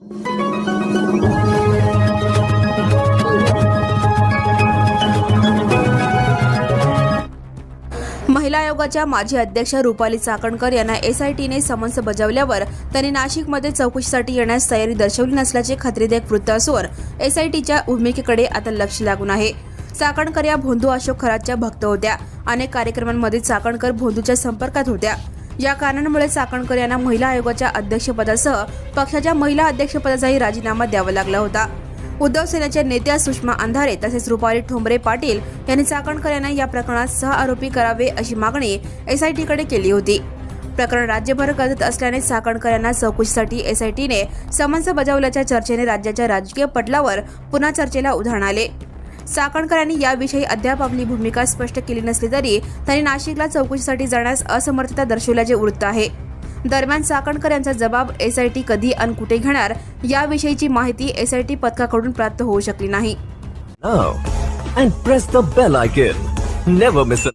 महिला आयोगाच्या माजी अध्यक्ष रुपाली चाकणकर यांना एसआयटीने समन्स बजावल्यावर त्यांनी नाशिकमध्ये चौकशीसाठी येण्यास तयारी दर्शवली नसल्याचे खात्रीदायक वृत्त असून एसआयटीच्या भूमिकेकडे आता लक्ष लागून आहे। चाकणकर या भोंदू अशोक खरातच्या भक्त होत्या। अनेक कार्यक्रमांमध्ये चाकणकर भोंदूच्या संपर्कात होत्या। या कारणांमुळे चाकणकर यांना महिला आयोगाच्या अध्यक्षपदासह पक्षाच्या महिला अध्यक्षपदाचाही राजीनामा द्यावा लागला होता। उद्धव सेनेच्या नेत्या सुषमा अंधारे तसेच रुपाली ठोंबरे पाटील यांनी चाकणकर यांना या प्रकरणात सहआरोपी करावे अशी मागणी एसआयटीकडे केली होती। प्रकरण राज्यभर गाजत असल्याने चाकणकर यांना चौकशीसाठी एसआयटीने समन्स बजावल्याच्या चर्चेने राज्याच्या राजकीय पटलावर पुन्हा चर्चेला उधाण आले। चाकणकर यांनी याविषयी अद्याप आपली भूमिका स्पष्ट केली नसली तरी त्यांनी नाशिकला चौकशीसाठी जाण्यास असमर्थता दर्शवल्याचे वृत्त आहे। दरम्यान चाकणकर यांचा जबाब एसआयटी कधी आणि कुठे घेणार याविषयीची माहिती एसआयटी पथकाकडून प्राप्त होऊ शकली नाही। Now and press the bell icon. Never miss a